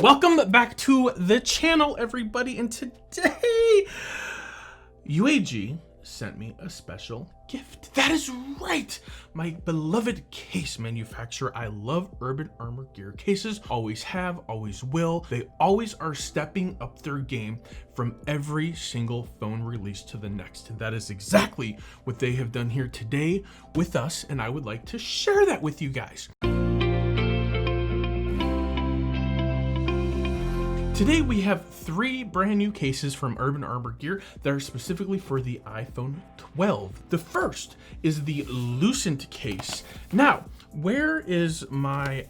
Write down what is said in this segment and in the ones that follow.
Welcome back to the channel, everybody, and today UAG sent me a special gift. That is right, my beloved case manufacturer. I love Urban Armor gear cases, always have, always will. They always are stepping up their game from every single phone release to the next, and that is exactly what they have done here today with us, and I would like to share that with you guys. Today we have 3 brand new cases from Urban Armor Gear that are specifically for the iPhone 12. The first is the Lucent case. Now, where is my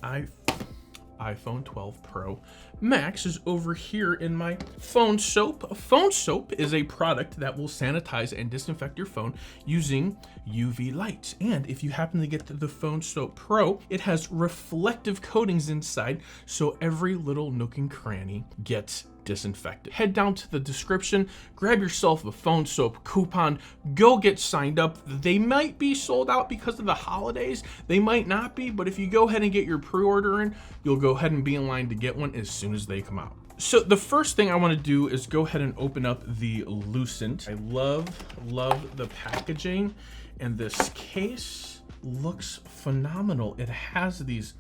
iPhone 12 Pro Max? Is over here in my phone soap. Phone soap is a product that will sanitize and disinfect your phone using UV lights. And if you happen to get the Phone Soap Pro, it has reflective coatings inside, so every little nook and cranny gets disinfected. Head down to the description, grab yourself a Phone Soap coupon, go get signed up. They might be sold out because of the holidays, they might not be, but if you go ahead and get your pre-order in, you'll go ahead and be in line to get one as soon as they come out. So the first thing I want to do is go ahead and open up the Lucent. I love the packaging, and this case looks phenomenal. It has these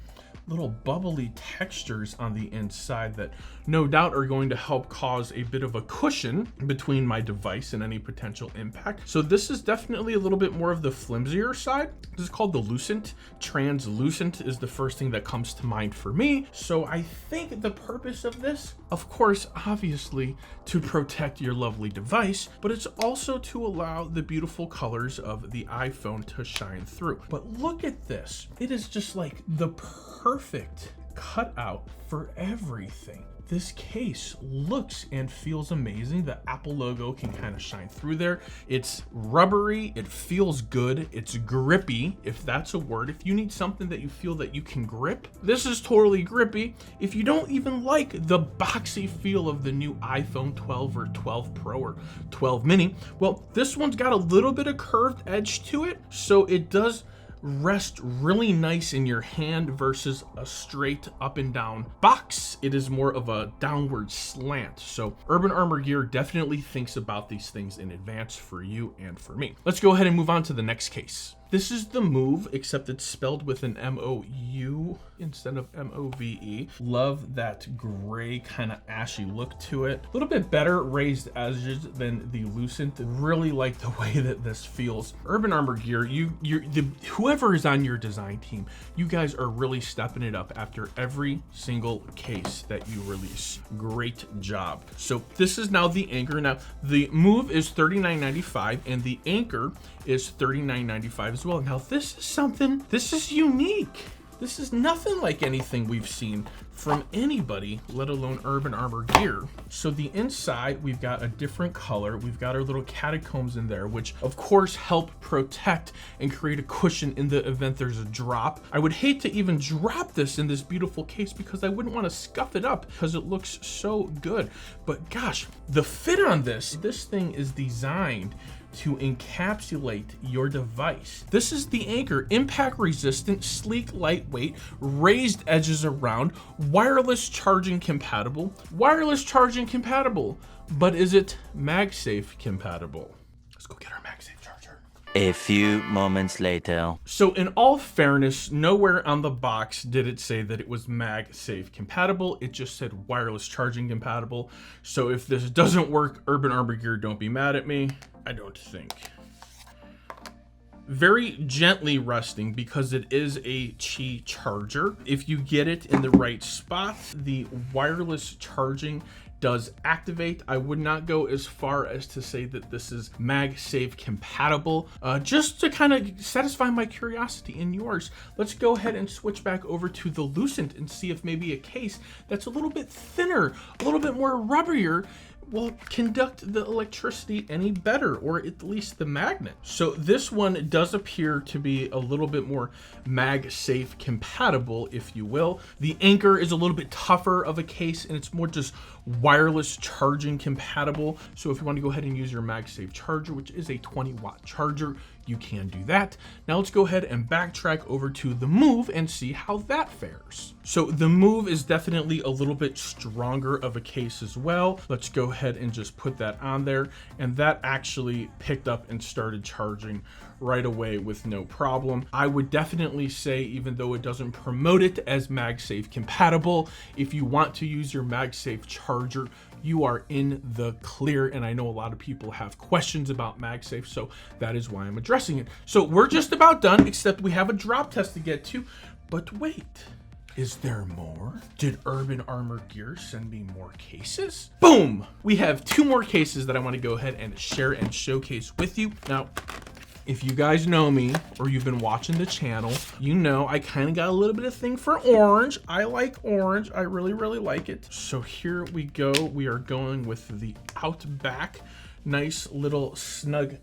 little bubbly textures on the inside that no doubt are going to help cause a bit of a cushion between my device and any potential impact. So this is definitely a little bit more of the flimsier side. This is called the Lucent. Translucent is the first thing that comes to mind for me. So I think the purpose of this, of course, obviously to protect your lovely device, but it's also to allow the beautiful colors of the iPhone to shine through. But look at this. It is just like the perfect cutout for everything. This case looks and feels amazing. The Apple logo can kind of shine through there. It's rubbery, it feels good, it's grippy, if that's a word. If you need something that you feel that you can grip, this is totally grippy. If you don't even like the boxy feel of the new iPhone 12 or 12 Pro or 12 mini, well, this one's got a little bit of curved edge to it, so it does rest really nice in your hand versus a straight up and down box. It is more of a downward slant. So Urban Armor Gear definitely thinks about these things in advance for you and for me. Let's go ahead and move on to the next case. This is the Mouve, except it's spelled with an M-O-U instead of M-O-V-E. Love that gray kind of ashy look to it. A little bit better raised edges than the Lucent. Really like the way that this feels. Urban Armor Gear, whoever is on your design team, you guys are really stepping it up after every single case that you release. Great job. So this is now the anchor. Now the Mouve is $39.95 and the anchor is $39.95 as well. Now this is unique. This is nothing like anything we've seen from anybody, let alone Urban Armor Gear. So the inside, we've got a different color. We've got our little catacombs in there, which of course help protect and create a cushion in the event there's a drop. I would hate to even drop this in this beautiful case because I wouldn't want to scuff it up because it looks so good. But gosh, the fit on this thing is designed to encapsulate your device. This is the anchor, impact resistant, sleek, lightweight, raised edges around, wireless charging compatible. Wireless charging compatible, but is it MagSafe compatible? Let's go get our MagSafe charger. A few moments later. So in all fairness, nowhere on the box did it say that it was MagSafe compatible. It just said wireless charging compatible. So if this doesn't work, Urban Armor Gear, don't be mad at me. I don't think. Very gently resting because it is a Qi charger. If you get it in the right spot, the wireless charging does activate. I would not go as far as to say that this is MagSafe compatible. Just to kind of satisfy my curiosity and yours, let's go ahead and switch back over to the Lucent and see if maybe a case that's a little bit thinner, a little bit more rubberier, will conduct the electricity any better, or at least the magnet. So this one does appear to be a little bit more MagSafe compatible, if you will. The anchor is a little bit tougher of a case, and it's more just wireless charging compatible. So if you want to go ahead and use your MagSafe charger, which is a 20-watt charger, you can do that. Now let's go ahead and backtrack over to the Mouve and see how that fares. So the Mouve is definitely a little bit stronger of a case as well. Let's go ahead and just put that on there, and that actually picked up and started charging right away with no problem. I would definitely say, even though it doesn't promote it as MagSafe compatible, if you want to use your MagSafe charger, you are in the clear. And I know a lot of people have questions about MagSafe, so that is why I'm addressing it. So we're just about done, except we have a drop test to get to. But wait, is there more? Did Urban Armor Gear send me more cases? Boom! We have 2 more cases that I want to go ahead and share and showcase with you. Now, if you guys know me or you've been watching the channel, you know I kind of got a little bit of thing for orange. I like orange. I really, really like it. So here we go. We are going with the Outback. Nice little snug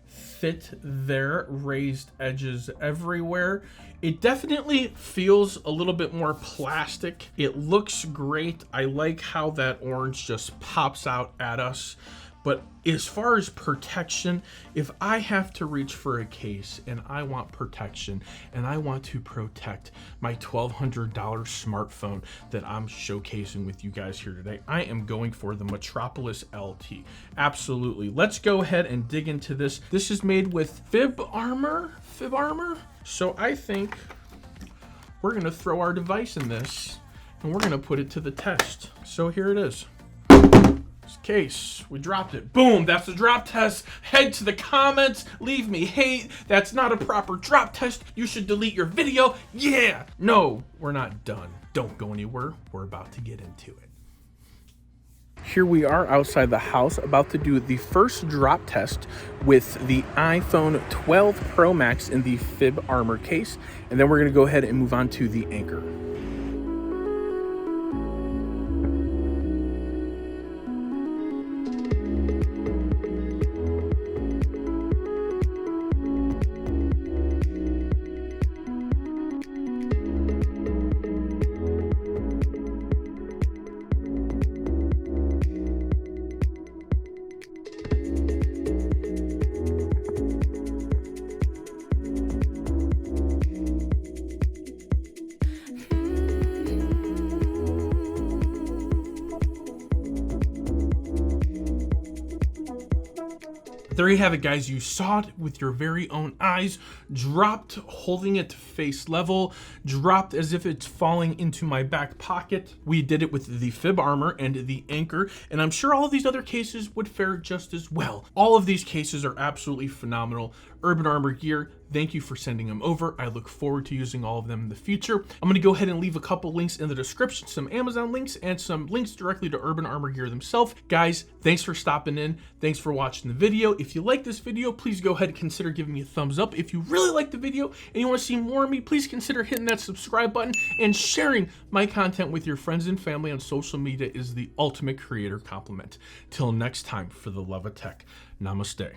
fit there. Raised edges everywhere. It definitely feels a little bit more plastic. It looks great. I like how that orange just pops out at us. But as far as protection, if I have to reach for a case and I want protection and I want to protect my $1,200 smartphone that I'm showcasing with you guys here today, I am going for the Metropolis LT. Absolutely. Let's go ahead and dig into this. This is made with fib armor. So I think we're going to throw our device in this and we're going to put it to the test. So here it is. Case, we dropped it. Boom, that's the drop test. Head to the comments, leave me hate. That's not a proper drop test. You should delete your video. Yeah. No, we're not done. Don't go anywhere. We're about to get into it. Here we are outside the house, about to do the first drop test with the iPhone 12 Pro Max in the fib armor case, and then we're going to go ahead and move on to the Anchor. There you have it, guys. You saw it with your very own eyes. Dropped holding it face level, dropped as if it's falling into my back pocket. We did it with the fib armor and the Anchor, and I'm sure all of these other cases would fare just as well. All of these cases are absolutely phenomenal. Urban Armor Gear, thank you for sending them over. I look forward to using all of them in the future. I'm going to go ahead and leave a couple links in the description, some Amazon links and some links directly to Urban Armor Gear themselves. Guys, thanks for stopping in. Thanks for watching the video. If you like this video, please go ahead and consider giving me a thumbs up. If you really like the video and you want to see more of me, please consider hitting that subscribe button, and sharing my content with your friends and family on social media is the ultimate creator compliment. Till next time, for the love of tech, namaste.